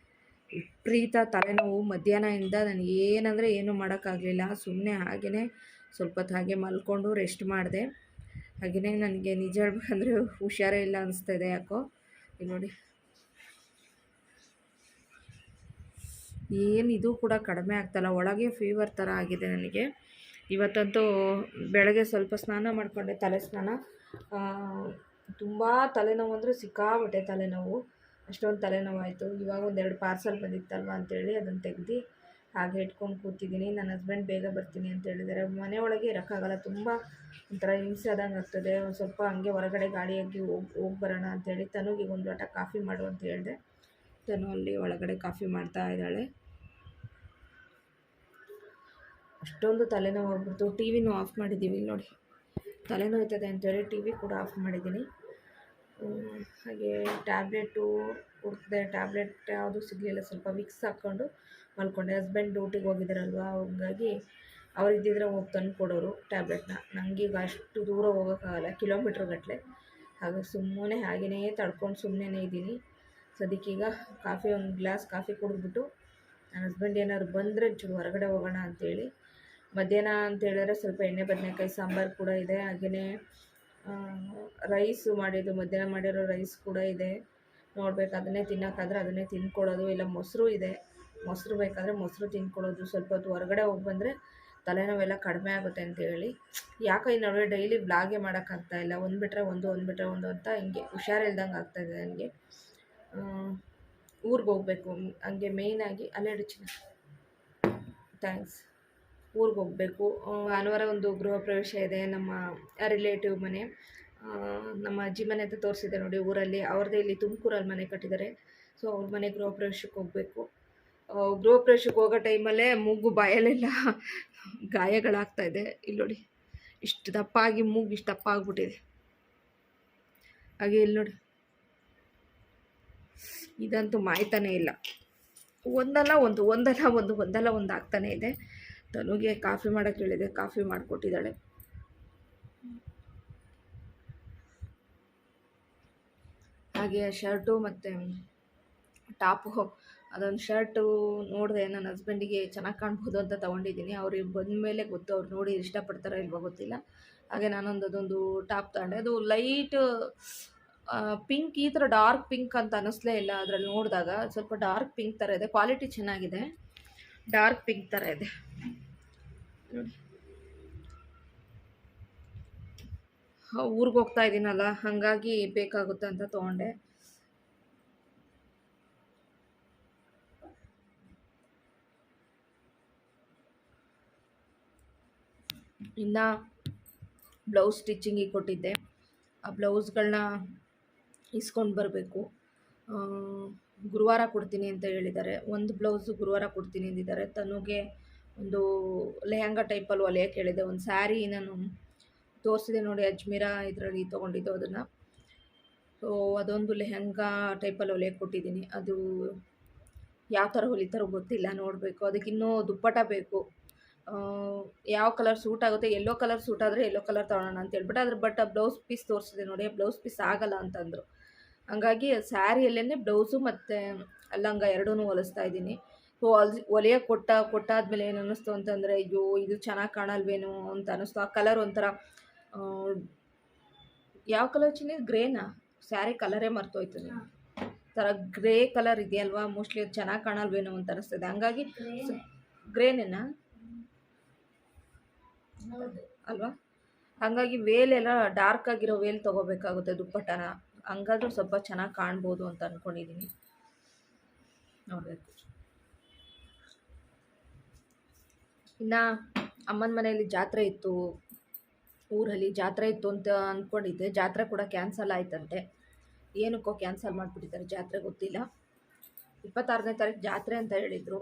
ವಿಪರೀತ ತಲೆನೋವು. ಮಧ್ಯಾಹ್ನದಿಂದ ನಾನು ಏನಂದರೆ ಏನೂ ಮಾಡೋಕ್ಕಾಗಲಿಲ್ಲ. ಸುಮ್ಮನೆ ಹಾಗೆಯೇ ಸ್ವಲ್ಪ ಹೊತ್ತು ಹಾಗೆ ಮಲ್ಕೊಂಡು ರೆಸ್ಟ್ ಮಾಡಿದೆ. ಹಾಗೆಯೇ ನನಗೆ ನಿಜ ಹೇಳ್ಬೇಕಂದ್ರೆ ಹುಷಾರೇ ಇಲ್ಲ ಅನಿಸ್ತಾ ಇದೆ ಯಾಕೋ. ಇಲ್ಲಿ ನೋಡಿ ಏನು ಇದು ಕೂಡ ಕಡಿಮೆ ಆಗ್ತಾಯಿಲ್ಲ. ಒಳಗೆ ಫೀವರ್ ಥರ ಆಗಿದೆ ನನಗೆ. ಇವತ್ತಂತೂ ಬೆಳಗ್ಗೆ ಸ್ವಲ್ಪ ಸ್ನಾನ ಮಾಡಿಕೊಂಡೆ, ತಲೆ ಸ್ನಾನ. ತುಂಬ ತಲೆನೋವು ಅಂದರೆ ಸಿಕ್ಕಾಬಿಟ್ಟೆ ತಲೆನೋವು. ಅಷ್ಟೊಂದು ತಲೆನೋವಾಯಿತು. ಇವಾಗ ಒಂದೆರಡು ಪಾರ್ಸಲ್ ಬಂದಿತ್ತಲ್ವ ಅಂತೇಳಿ ಅದನ್ನು ತೆಗ್ದು ಹಾಗೆ ಇಟ್ಕೊಂಡು ಕೂತಿದ್ದೀನಿ. ನನ್ನ ಹಸ್ಬೆಂಡ್ ಬೇಗ ಬರ್ತೀನಿ ಅಂತ ಹೇಳಿದ್ದಾರೆ. ಮನೆ ಒಳಗೆ ಇರೋಕ್ಕಾಗಲ್ಲ, ತುಂಬ ಒಂಥರ ಹಿಂಸೆ ಆದಂಗೆ ಆಗ್ತದೆ. ಒಂದು ಸ್ವಲ್ಪ ಹಂಗೆ ಹೊರಗಡೆ ಗಾಡಿಯಾಗಿ ಹೋಗಿ ಬರೋಣ ಅಂತೇಳಿ ತನುಗೆ ಒಂದು ಲೋಟ ಕಾಫಿ ಮಾಡು ಅಂತ ಹೇಳಿದೆ. ತನು ಅಲ್ಲಿ ಒಳಗಡೆ ಕಾಫಿ ಮಾಡ್ತಾ ಇದ್ದಾಳೆ. ಅಷ್ಟೊಂದು ತಲೆನೋವು ಆಗ್ಬಿಡ್ತು. ಟಿ ವಿನೂ ಆಫ್ ಮಾಡಿದ್ದೀವಿ. ಇಲ್ಲಿ ನೋಡಿ ತಲೆನೋಯ್ತದೆ ಅಂತೇಳಿ ಟಿ ವಿ ಕೂಡ ಆಫ್ ಮಾಡಿದ್ದೀನಿ. ಹಾಗೆ ಟ್ಯಾಬ್ಲೆಟು ಕೊಡ್ತಿದೆ. ಟ್ಯಾಬ್ಲೆಟ್ ಯಾವುದೂ ಸಿಗಲಿಲ್ಲ. ಸ್ವಲ್ಪ ವಿಕ್ಸ್ ಹಾಕ್ಕೊಂಡು ಮಲ್ಕೊಂಡೆ. ಹಸ್ಬೆಂಡ್ ಡ್ಯೂಟಿಗೆ ಹೋಗಿದ್ದಾರಲ್ವ, ಹಂಗಾಗಿ ಅವರಿದ್ದಿದ್ರೆ ಹೋಗಿ ತಂದು ಕೊಡೋರು ಟ್ಯಾಬ್ಲೆಟ್ನ. ನನಗೀಗ ಅಷ್ಟು ದೂರ ಹೋಗೋಕ್ಕಾಗಲ್ಲ, ಕಿಲೋಮೀಟ್ರ್ ಗಟ್ಟಲೆ. ಹಾಗೆ ಸುಮ್ಮನೆ ಹಾಗೆಯೇ ತಡ್ಕೊಂಡು ಸುಮ್ಮನೆ ಇದ್ದೀನಿ. ಸದ್ಯಕ್ಕೀಗ ಕಾಫಿ ಒಂದು ಗ್ಲಾಸ್ ಕಾಫಿ ಕುಡಿದ್ಬಿಟ್ಟು ನನ್ನ ಹಸ್ಬೆಂಡ್ ಏನಾದ್ರು ಬಂದರೆ ಚೂರು ಹೊರಗಡೆ ಹೋಗೋಣ ಅಂಥೇಳಿ. ಮಧ್ಯಾಹ್ನ ಅಂತೇಳಿದ್ರೆ ಸ್ವಲ್ಪ ಎಣ್ಣೆ ಬದನೆಕಾಯಿ ಸಾಂಬಾರು ಕೂಡ ಇದೆ. ಹಾಗೆಯೇ ರೈಸು ಮಾಡಿದ್ದು, ಮಧ್ಯಾಹ್ನ ಮಾಡಿರೋ ರೈಸ್ ಕೂಡ ಇದೆ. ನೋಡ್ಬೇಕು, ಅದನ್ನೇ ತಿನ್ನೋಕ್ಕಾದ್ರೆ ಅದನ್ನೇ ತಿಂದ್ಕೊಳ್ಳೋದು, ಇಲ್ಲ ಮೊಸರು ಇದೆ, ಮೊಸರು ಬೇಕಾದರೆ ಮೊಸರು ತಿಂದ್ಕೊಳ್ಳೋದು. ಸ್ವಲ್ಪ ಹೊತ್ತು ಹೊರಗಡೆ ಹೋಗಿ ಬಂದರೆ ತಲೆನೋವೆಲ್ಲ ಕಡಿಮೆ ಆಗುತ್ತೆ ಅಂತೇಳಿ. ಯಾಕೋ ಈ ನಡುವೆ ಡೈಲಿ ಬ್ಲಾಗೇ ಮಾಡೋಕ್ಕಾಗ್ತಾಯಿಲ್ಲ. ಒಂದು ಬಿಟ್ಟರೆ ಒಂದು ಅಂತ ಹಿಂಗೆ ಹುಷಾರಿಲ್ದಂಗೆ ಆಗ್ತಾಯಿದೆ ನನಗೆ. ಊರಿಗೆ ಹೋಗಬೇಕು ಹಂಗೆ ಮೇಯ್ನಾಗಿ. ಅಲ್ಲೇ ಚಿನ್ನ, ಥ್ಯಾಂಕ್ಸ್. ಊರಿಗೆ ಹೋಗಬೇಕು. ಭಾನುವಾರ ಒಂದು ಗೃಹ ಪ್ರವೇಶ ಇದೆ. ನಮ್ಮ ರಿಲೇಟಿವ್ ಮನೆ, ನಮ್ಮ ಅಜ್ಜಿ ಮನೆ ಅಂತ ತೋರಿಸಿದೆ ನೋಡಿ ಊರಲ್ಲಿ. ಅವ್ರದ್ದೇ ಇಲ್ಲಿ ತುಮಕೂರಲ್ಲಿ ಮನೆ ಕಟ್ಟಿದ್ದಾರೆ. ಸೊ ಅವ್ರ ಮನೆ ಗೃಹ ಪ್ರವೇಶಕ್ಕೆ ಹೋಗಬೇಕು. ಗೃಹ ಪ್ರವೇಶಕ್ಕೆ ಹೋಗೋ ಟೈಮಲ್ಲೇ ಮೂಗು ಬಾಯಲ್ಲೆಲ್ಲ ಗಾಯಗಳಾಗ್ತಾಯಿದೆ. ಇಲ್ಲಿ ನೋಡಿ ಇಷ್ಟು ದಪ್ಪ ಆಗಿ ಮೂಗು ಇಷ್ಟು ದಪ್ಪ ಆಗಿಬಿಟ್ಟಿದೆ. ಹಾಗೆ ಇಲ್ಲಿ ನೋಡಿ ಇದಂತೂ ಮಾಯ್ತಾನೇ ಇಲ್ಲ. ಒಂದಲ್ಲ ಒಂದು ಆಗ್ತಾನೇ ಇದೆ. ತನುಗೆ ಕಾಫಿ ಮಾಡೋಕ್ಕೆ ಹೇಳಿದೆ, ಕಾಫಿ ಮಾಡಿಕೊಟ್ಟಿದ್ದಾಳೆ. ಹಾಗೆ ಶರ್ಟು ಮತ್ತು ಟಾಪು, ಅದೊಂದು ಶರ್ಟು ನೋಡಿದೆ ನನ್ನ ಹಸ್ಬೆಂಡಿಗೆ ಚೆನ್ನಾಗಿ ಕಾಣ್ಬೋದು ಅಂತ ತೊಗೊಂಡಿದ್ದೀನಿ. ಅವ್ರಿಗೆ ಬಂದ ಮೇಲೆ ಗೊತ್ತು, ಅವ್ರು ನೋಡಿ ಇಷ್ಟಪಡ್ತಾರೋ ಇಲ್ವೋ ಗೊತ್ತಿಲ್ಲ. ಹಾಗೆ ಅದೊಂದು ಟಾಪ್ ತಗೊಂಡೆ. ಅದು ಲೈಟ್ ಪಿಂಕ್, ಈ ಥರ ಡಾರ್ಕ್ ಪಿಂಕ್ ಅಂತ ಅನ್ನಿಸ್ಲೇ ಇಲ್ಲ ಅದರಲ್ಲಿ ನೋಡಿದಾಗ. ಸ್ವಲ್ಪ ಡಾರ್ಕ್ ಪಿಂಕ್ ಥರ ಇದೆ. ಕ್ವಾಲಿಟಿ ಚೆನ್ನಾಗಿದೆ. ಡಾರ್ಕ್ ಪಿಂಕ್ ಥರ ಇದೆ ನೋಡಿ. ಊರಿಗೆ ಹೋಗ್ತಾ ಇದ್ದೀನಲ್ಲ, ಹಾಗಾಗಿ ಬೇಕಾಗುತ್ತೆ ಅಂತ ತೊಗೊಂಡೆ. ಇನ್ನು ಬ್ಲೌಸ್ ಸ್ಟಿಚ್ಚಿಂಗಿಗೆ ಕೊಟ್ಟಿದ್ದೆ. ಆ ಬ್ಲೌಸ್ಗಳನ್ನ ಇಸ್ಕೊಂಡು ಬರಬೇಕು. ಗುರುವಾರ ಕೊಡ್ತೀನಿ ಅಂತ ಹೇಳಿದ್ದಾರೆ. ಒಂದು ಬ್ಲೌಸು ಗುರುವಾರ ಕೊಡ್ತೀನಿ ಅಂದಿದ್ದಾರೆ. ತನುಗೆ ಒಂದು ಲೆಹಂಗಾ ಟೈಪಲ್ಲಿ ಹೊಲಿಯೋಕ್ಕೆ ಹೇಳಿದೆ. ಒಂದು ಸ್ಯಾರಿ ನಾನು ತೋರಿಸಿದೆ ನೋಡಿ, ಅಜ್ಮೀರಾ ಇದರಲ್ಲಿ ತೊಗೊಂಡಿದ್ದು ಅದನ್ನು. ಸೊ ಅದೊಂದು ಲೆಹಂಗಾ ಟೈಪಲ್ಲಿ ಹೊಲಿಯೋಕ್ಕೆ ಕೊಟ್ಟಿದ್ದೀನಿ. ಅದು ಯಾವ ಥರ ಹೊಲಿತಾರೋ ಗೊತ್ತಿಲ್ಲ, ನೋಡಬೇಕು. ಅದಕ್ಕಿನ್ನೂ ದುಪ್ಪಟ ಬೇಕು. ಯಾವ ಕಲರ್ ಸೂಟ್ ಆಗುತ್ತೆ, ಯೆಲ್ಲೋ ಕಲರ್ ಸೂಟ್ ಆದರೆ ಯೆಲ್ಲೋ ಕಲರ್ ತೊಗೊಳ್ಳೋಣ ಅಂತ ಹೇಳ್ಬಿಟ್ಟು ಬಟ್ ಆ ಬ್ಲೌಸ್ ಪೀಸ್ ತೋರಿಸಿದೆ ನೋಡಿ, ಬ್ಲೌಸ್ ಪೀಸ್ ಆಗಲ್ಲ ಅಂತಂದರು. ಹಂಗಾಗಿ ಸ್ಯಾರಿಯಲ್ಲೇ ಬ್ಲೌಸು ಮತ್ತು ಲಂಗ ಎರಡೂ ಹೊಲಿಸ್ತಾ ಇದ್ದೀನಿ. ಸೊ ಒಲೆಯ ಕೊಟ್ಟಾದ್ಮೇಲೆ ಏನು ಅನ್ನಿಸ್ತು ಅಂತಂದರೆ, ಅಯ್ಯೋ ಇದು ಚೆನ್ನಾಗಿ ಕಾಣಲ್ವೇನೋ ಅಂತ ಅನ್ನಿಸ್ತು. ಆ ಕಲರ್ ಒಂಥರ ಆ, ಯಾವ ಕಲರ್ ಚಿನ್ನಿ, ಗ್ರೇನಾ? ಸ್ಯಾರಿ ಕಲರೇ ಮರ್ತೋಯ್ತು ನೀವು. ಥರ ಗ್ರೇ ಕಲರ್ ಇದೆಯಲ್ವಾ, ಮೋಸ್ಟ್ಲಿ ಅದು ಚೆನ್ನಾಗಿ ಕಾಣಲ್ವೇನೋ ಅಂತ ಅನಿಸ್ತದೆ. ಹಂಗಾಗಿ ಗ್ರೇನೇನಾ ಅಲ್ವಾ? ಹಾಗಾಗಿ ವೇಲೆಲ್ಲ ಡಾರ್ಕ್ ಆಗಿರೋ ವೇಲ್ ತೊಗೋಬೇಕಾಗುತ್ತೆ ದುಪ್ಪಟ್ಟನ. ಹಂಗಾದ್ರೂ ಸ್ವಲ್ಪ ಚೆನ್ನಾಗಿ ಕಾಣ್ಬೋದು ಅಂತ ಅಂದ್ಕೊಂಡಿದ್ದೀನಿ. ನೋಡಬೇಕು. ಇನ್ನು ಅಮ್ಮನ ಮನೆಯಲ್ಲಿ ಜಾತ್ರೆ ಇತ್ತು, ಊರಲ್ಲಿ ಜಾತ್ರೆ ಇತ್ತು ಅಂತ ಅಂದ್ಕೊಂಡಿದ್ದೆ. ಜಾತ್ರೆ ಕೂಡ ಕ್ಯಾನ್ಸಲ್ ಆಯ್ತಂತೆ. ಏನಕ್ಕೋ ಕ್ಯಾನ್ಸಲ್ ಮಾಡಿಬಿಟ್ಟಿದ್ದಾರೆ ಜಾತ್ರೆ, ಗೊತ್ತಿಲ್ಲ. 26ನೇ ತಾರೀಕು ಜಾತ್ರೆ ಅಂತ ಹೇಳಿದರು.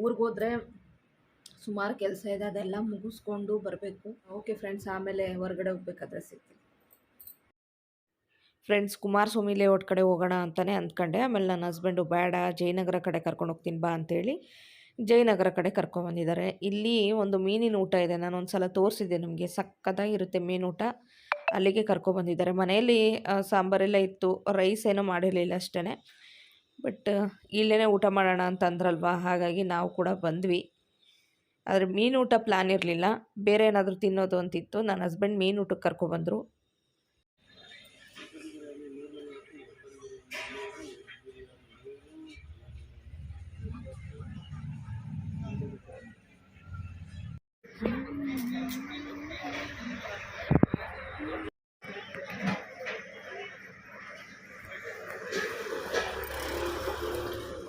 ಊರಿಗೆ ಹೋದರೆ ಸುಮಾರು ಕೆಲಸ ಇದೆ, ಅದೆಲ್ಲ ಮುಗಿಸ್ಕೊಂಡು ಬರಬೇಕು. ಓಕೆ ಫ್ರೆಂಡ್ಸ್, ಆಮೇಲೆ ಹೊರಗಡೆ ಹೋಗ್ಬೇಕಾದ್ರೆ ಸಿಗ್ತೀನಿ. ಫ್ರೆಂಡ್ಸ್, ಕುಮಾರಸ್ವಾಮಿ ಲೇಔಟ್ ಕಡೆ ಹೋಗೋಣ ಅಂತಲೇ ಅಂದ್ಕೊಂಡೆ. ಆಮೇಲೆ ನನ್ನ ಹಸ್ಬೆಂಡು ಬೇಡ, ಜಯನಗರ ಕಡೆ ಕರ್ಕೊಂಡು ಹೋಗ್ತೀನಿ ಬಾ ಅಂತೇಳಿ ಜಯನಗರ ಕಡೆ ಕರ್ಕೊಬಂದಿದ್ದಾರೆ. ಇಲ್ಲಿ ಒಂದು ಮೀನಿನ ಊಟ ಇದೆ, ನಾನು ಒಂದು ಸಲ ತೋರಿಸಿದ್ದೆ ನಿಮಗೆ, ಸಕ್ಕತ್ತಾಗಿರುತ್ತೆ ಮೀನೂಟ. ಅಲ್ಲಿಗೆ ಕರ್ಕೊಬಂದಿದ್ದಾರೆ. ಮನೆಯಲ್ಲಿ ಸಾಂಬಾರೆಲ್ಲ ಇತ್ತು, ರೈಸ್ ಏನೋ ಮಾಡಿರಲಿಲ್ಲ ಅಷ್ಟೇ. ಬಟ್ ಇಲ್ಲೇ ಊಟ ಮಾಡೋಣ ಅಂತ ಅಂದ್ರಲ್ವ, ಹಾಗಾಗಿ ನಾವು ಕೂಡ ಬಂದ್ವಿ. ಆದರೆ ಮೀನೂಟ ಪ್ಲ್ಯಾನ್ ಇರಲಿಲ್ಲ, ಬೇರೆ ಏನಾದರೂ ತಿನ್ನೋದು ಅಂತಿತ್ತು. ನನ್ನ ಹಸ್ಬೆಂಡ್ ಮೀನೂಟಕ್ಕೆ ಕರ್ಕೊಬಂದರು.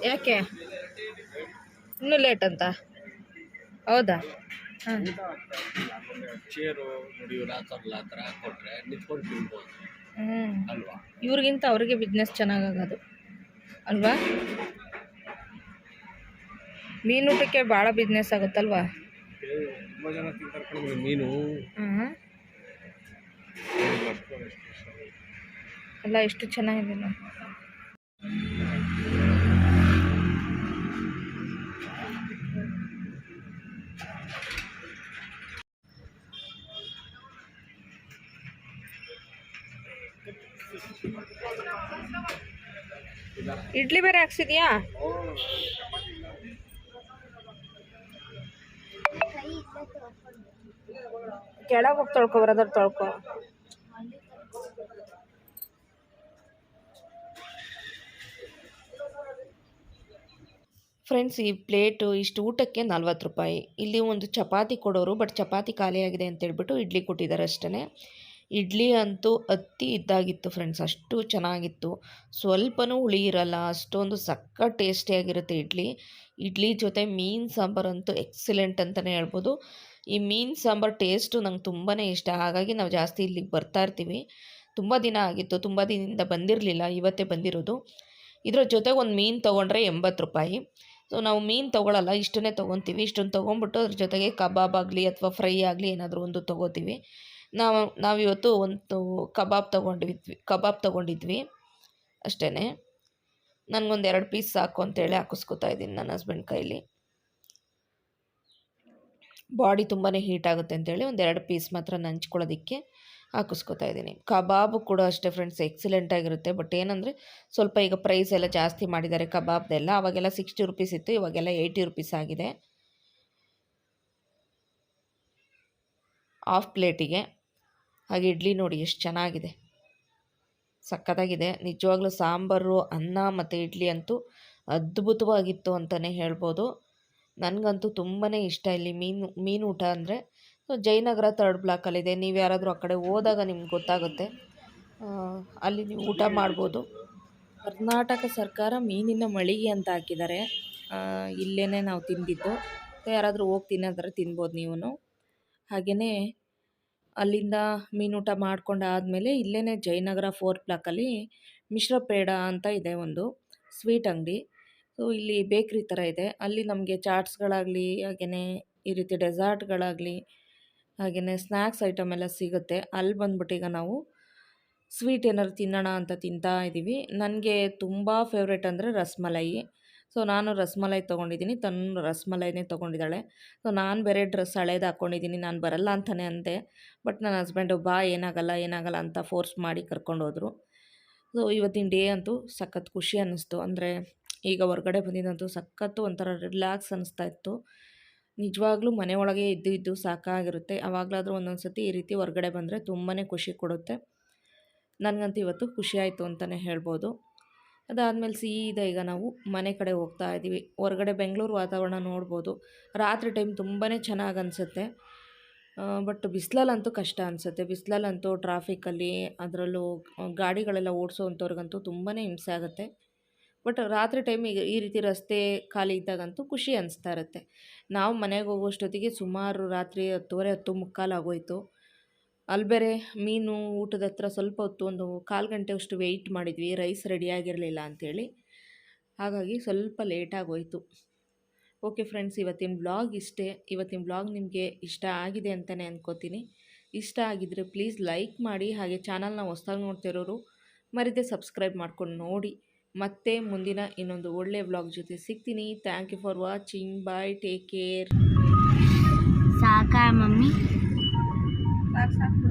ಯಾಕೆ ಇನ್ನೂ ಲೇಟ್ ಅಂತ? ಹೌದಾ? ಹಾಂ. ಚೇರು ನೋಡಿ ಇವ್ರು ಹಾಕೋರ್ಲ ಆ ಥರ ಹಾಕೊಟ್ರೆ ನಿಂತ್ಕೊಂಡು ತಿನ್ಬೋದು ಅಲ್ವಾ? ಇವ್ರಿಗಿಂತ ಅವ್ರಿಗೆ ಬಿಸ್ನೆಸ್ ಚೆನ್ನಾಗಾಗೋದು ಅಲ್ವಾ? ಮೀನೂಟಕ್ಕೆ ಭಾಳ ಬಿಸ್ನೆಸ್ ಆಗುತ್ತಲ್ವಾ? ತುಂಬ ಜನ ತಿಂತಾರೆ ಕಣೆ ಮೀನು. ಹಾಂ, ಎಲ್ಲ ಎಷ್ಟು ಚೆನ್ನಾಗಿದೆ ನೋಡಿ. ಇಡ್ಲಿ ಬೇರೆ ಹಾಕ್ಸಿದ್ಯಾ? ಕೆಳಗೆ ಹೋಗಿ ತೊಳ್ಕೊ, ಬರೋದ್ರ ತೊಳ್ಕೊ. ಫ್ರೆಂಡ್ಸ್, ಈ ಪ್ಲೇಟು ಇಷ್ಟು ಊಟಕ್ಕೆ 40 ರೂಪಾಯಿ. ಇಲ್ಲಿ ಒಂದು ಚಪಾತಿ ಕೊಡೋರು, ಬಟ್ ಚಪಾತಿ ಖಾಲಿಯಾಗಿದೆ ಅಂತೇಳ್ಬಿಟ್ಟು ಇಡ್ಲಿ ಕೊಟ್ಟಿದ್ದಾರೆ ಅಷ್ಟೇ. ಇಡ್ಲಿ ಅಂತೂ ಅತ್ತಿ ಇದ್ದಾಗಿತ್ತು ಫ್ರೆಂಡ್ಸ್, ಅಷ್ಟು ಚೆನ್ನಾಗಿತ್ತು. ಸ್ವಲ್ಪನೂ ಹುಳಿ ಇರಲ್ಲ, ಅಷ್ಟೊಂದು ಸಕ್ಕ ಟೇಸ್ಟಿಯಾಗಿರುತ್ತೆ ಇಡ್ಲಿ ಜೊತೆ ಮೀನು ಸಾಂಬಾರು ಅಂತೂ ಎಕ್ಸಲೆಂಟ್ ಅಂತಲೇ ಹೇಳ್ಬೋದು. ಈ ಮೀನು ಸಾಂಬಾರು ಟೇಸ್ಟು ನಂಗೆ ತುಂಬಾ ಇಷ್ಟ, ಹಾಗಾಗಿ ನಾವು ಜಾಸ್ತಿ ಇಲ್ಲಿಗೆ ಬರ್ತಾ ಇರ್ತೀವಿ. ತುಂಬ ದಿನ ಆಗಿತ್ತು, ತುಂಬ ದಿನದಿಂದ ಬಂದಿರಲಿಲ್ಲ, ಇವತ್ತೇ ಬಂದಿರೋದು. ಇದರ ಜೊತೆಗೆ ಒಂದು ಮೀನು ತೊಗೊಂಡ್ರೆ 80 ರೂಪಾಯಿ. ಸೊ ನಾವು ಮೀನು ತೊಗೊಳ್ಳಲ್ಲ, ಇಷ್ಟನ್ನೇ ತೊಗೊತೀವಿ. ಇಷ್ಟನ್ನು ತೊಗೊಂಬಿಟ್ಟು ಅದ್ರ ಜೊತೆಗೆ ಕಬಾಬ್ ಆಗಲಿ ಅಥವಾ ಫ್ರೈ ಆಗಲಿ ಏನಾದರೂ ಒಂದು ತೊಗೋತೀವಿ. ನಾವಿವತ್ತು ಒಂದು ಕಬಾಬ್ ತೊಗೊಂಡಿದ್ವಿ ಅಷ್ಟೇ. ನನಗೊಂದು 2 ಪೀಸ್ ಸಾಕು ಅಂತೇಳಿ ಹಾಕಿಸ್ಕೊತಾ ಇದ್ದೀನಿ ನನ್ನ ಹಸ್ಬೆಂಡ್ ಕೈಲಿ. ಬಾಡಿ ತುಂಬಾ ಹೀಟ್ ಆಗುತ್ತೆ ಅಂತೇಳಿ ಒಂದು 2 ಪೀಸ್ ಮಾತ್ರ ನಂಚ್ಕೊಳ್ಳೋದಕ್ಕೆ ಹಾಕಿಸ್ಕೊತಾ ಇದ್ದೀನಿ. ಕಬಾಬು ಕೂಡ ಅಷ್ಟೇ ಫ್ರೆಂಡ್ಸ್, ಎಕ್ಸಲೆಂಟಾಗಿರುತ್ತೆ. ಬಟ್ ಏನಂದರೆ ಸ್ವಲ್ಪ ಈಗ ಪ್ರೈಸ್ ಎಲ್ಲ ಜಾಸ್ತಿ ಮಾಡಿದ್ದಾರೆ ಕಬಾಬ್ದೆಲ್ಲ. ಅವಾಗೆಲ್ಲ 60 ರುಪೀಸ್ ಇತ್ತು, ಇವಾಗೆಲ್ಲ 80 ರುಪೀಸ್ ಆಗಿದೆ ಹಾಫ್ ಪ್ಲೇಟಿಗೆ. ಹಾಗೆ ಇಡ್ಲಿ ನೋಡಿ ಎಷ್ಟು ಚೆನ್ನಾಗಿದೆ, ಸಕ್ಕತ್ತಾಗಿದೆ ನಿಜವಾಗ್ಲೂ. ಸಾಂಬಾರು, ಅನ್ನ ಮತ್ತು ಇಡ್ಲಿ ಅಂತೂ ಅದ್ಭುತವಾಗಿತ್ತು ಅಂತಲೇ ಹೇಳ್ಬೋದು. ನನಗಂತೂ ತುಂಬಾ ಇಷ್ಟ ಇಲ್ಲಿ ಮೀನು ಊಟ ಅಂದರೆ. ಜಯನಗರ 3rd ಬ್ಲಾಕಲ್ಲಿದೆ. ನೀವು ಯಾರಾದರೂ ಆ ಕಡೆ ಹೋದಾಗ ನಿಮ್ಗೆ ಗೊತ್ತಾಗುತ್ತೆ, ಅಲ್ಲಿ ನೀವು ಊಟ ಮಾಡ್ಬೋದು. ಕರ್ನಾಟಕ ಸರ್ಕಾರ ಮೀನಿನ ಮಳಿಗೆ ಅಂತ ಹಾಕಿದ್ದಾರೆ, ಇಲ್ಲೇ ನಾವು ತಿಂದಿದ್ದು. ಯಾರಾದರೂ ಹೋಗಿ ತಿನ್ನೋದ್ರೆ ತಿನ್ಬೋದು ನೀವು. ಹಾಗೆಯೇ ಅಲ್ಲಿಂದ ಮೀನೂಟ ಮಾಡ್ಕೊಂಡಾದಮೇಲೆ ಇಲ್ಲೇ ಜಯನಗರ 4th ಬ್ಲಾಕಲ್ಲಿ ಮಿಶ್ರ ಪೇಡ ಅಂತ ಇದೆ, ಒಂದು ಸ್ವೀಟ್ ಅಂಗಡಿ. ಸೊ ಇಲ್ಲಿ ಬೇಕ್ರಿ ಥರ ಇದೆ. ಅಲ್ಲಿ ನಮಗೆ ಚಾಟ್ಸ್ಗಳಾಗಲಿ, ಹಾಗೆಯೇ ಈ ರೀತಿ ಡೆಸರ್ಟ್ಗಳಾಗಲಿ, ಹಾಗೆಯೇ ಸ್ನ್ಯಾಕ್ಸ್ ಐಟಮ್ ಎಲ್ಲ ಸಿಗುತ್ತೆ. ಅಲ್ಲಿ ಬಂದ್ಬಿಟ್ಟು ಈಗ ನಾವು ಸ್ವೀಟ್ ಏನಾದ್ರು ತಿನ್ನೋಣ ಅಂತ ತಿಂತಾ ಇದ್ದೀವಿ. ನನಗೆ ತುಂಬ ಫೇವ್ರೇಟ್ ಅಂದರೆ ರಸ್ಮಲೈ. ಸೊ ನಾನು ರಸ್ಮಲೈ ತೊಗೊಂಡಿದ್ದೀನಿ, ತನು ರಸ್ಮಲೈನೇ ತೊಗೊಂಡಿದ್ದಾಳೆ. ಸೊ ನಾನು ಬೇರೆ ಡ್ರೆಸ್ ಹಳೇದು ಹಾಕ್ಕೊಂಡಿದ್ದೀನಿ, ನಾನು ಬರಲ್ಲ ಅಂತಲೇ ಅಂದೆ. ಬಟ್ ನನ್ನ ಹಸ್ಬೆಂಡು ಬಾ ಏನಾಗಲ್ಲ ಅಂತ ಫೋರ್ಸ್ ಮಾಡಿ ಕರ್ಕೊಂಡೋದ್ರು. ಸೊ ಇವತ್ತಿನ ಡೇ ಅಂತೂ ಸಖತ್ ಖುಷಿ ಅನ್ನಿಸ್ತು. ಅಂದರೆ ಈಗ ಹೊರಗಡೆ ಬಂದಿದ್ದಂತೂ ಸಖತ್ತು ಒಂಥರ ರಿಲ್ಯಾಕ್ಸ್ ಅನ್ನಿಸ್ತಾ ಇತ್ತು. ನಿಜವಾಗ್ಲೂ ಮನೆ ಒಳಗೆ ಇದ್ದು ಸಾಕಾಗಿರುತ್ತೆ. ಆವಾಗಲಾದರೂ ಒಂದೊಂದು ಸತಿ ಈ ರೀತಿ ಹೊರಗಡೆ ಬಂದರೆ ತುಂಬಾ ಖುಷಿ ಕೊಡುತ್ತೆ. ನನಗಂತೂ ಇವತ್ತು ಖುಷಿ ಆಯಿತು ಅಂತಲೇ ಹೇಳ್ಬೋದು. ಅದಾದಮೇಲೆ ಸೀದಾ ಈಗ ನಾವು ಮನೆ ಕಡೆ ಹೋಗ್ತಾ ಇದ್ದೀವಿ. ಹೊರಗಡೆ ಬೆಂಗಳೂರು ವಾತಾವರಣ ನೋಡ್ಬೋದು. ರಾತ್ರಿ ಟೈಮ್ ತುಂಬಾ ಚೆನ್ನಾಗಿ ಅನಿಸುತ್ತೆ. ಬಟ್ ಬಿಸಿಲಲ್ಲಂತೂ ಕಷ್ಟ ಅನಿಸುತ್ತೆ. ಬಿಸಿಲಲ್ಲಂತೂ ಟ್ರಾಫಿಕಲ್ಲಿ ಅದರಲ್ಲೂ ಗಾಡಿಗಳೆಲ್ಲ ಓಡಿಸೋವಂಥವ್ರಿಗಂತೂ ತುಂಬಾ ಹಿಂಸೆ ಆಗುತ್ತೆ. ಬಟ್ ರಾತ್ರಿ ಟೈಮಿಗೆ ಈ ರೀತಿ ರಸ್ತೆ ಖಾಲಿ ಇದ್ದಾಗಂತೂ ಖುಷಿ ಅನಿಸ್ತಾ ಇರುತ್ತೆ. ನಾವು ಮನೆಗೆ ಹೋಗೋಷ್ಟೊತ್ತಿಗೆ ಸುಮಾರು ರಾತ್ರಿ 10:30 10:45 ಆಗೋಯಿತು. ಅಲ್ಲಿ ಬೇರೆ ಮೀನು ಊಟದ ಹತ್ರ ಸ್ವಲ್ಪ ಹೊತ್ತು ಒಂದು 1/4 ಗಂಟೆಯಷ್ಟು ವೆಯ್ಟ್ ಮಾಡಿದ್ವಿ, ರೈಸ್ ರೆಡಿಯಾಗಿರಲಿಲ್ಲ ಅಂಥೇಳಿ. ಹಾಗಾಗಿ ಸ್ವಲ್ಪ ಲೇಟಾಗೋಯಿತು. ಓಕೆ ಫ್ರೆಂಡ್ಸ್, ಇವತ್ತಿನ ಬ್ಲಾಗ್ ಇಷ್ಟೇ. ಇವತ್ತಿನ ಬ್ಲಾಗ್ ನಿಮಗೆ ಇಷ್ಟ ಆಗಿದೆ ಅಂತಲೇ ಅಂದ್ಕೋತೀನಿ. ಇಷ್ಟ ಆಗಿದ್ದರೆ ಪ್ಲೀಸ್ ಲೈಕ್ ಮಾಡಿ. ಹಾಗೆ ಚಾನಲ್ನ ಹೊಸ್ದಾಗಿ ನೋಡ್ತಿರೋರು ಮರೀದೆ ಸಬ್ಸ್ಕ್ರೈಬ್ ಮಾಡ್ಕೊಂಡು ನೋಡಿ. ಮತ್ತೆ ಮುಂದಿನ ಇನ್ನೊಂದು ಒಳ್ಳೆಯ ಬ್ಲಾಗ್ ಜೊತೆ ಸಿಗ್ತೀನಿ. Thank you for watching. Bye, take care. ಸಾಕಾ ಮಮ್ಮಿ? ಸಾಕು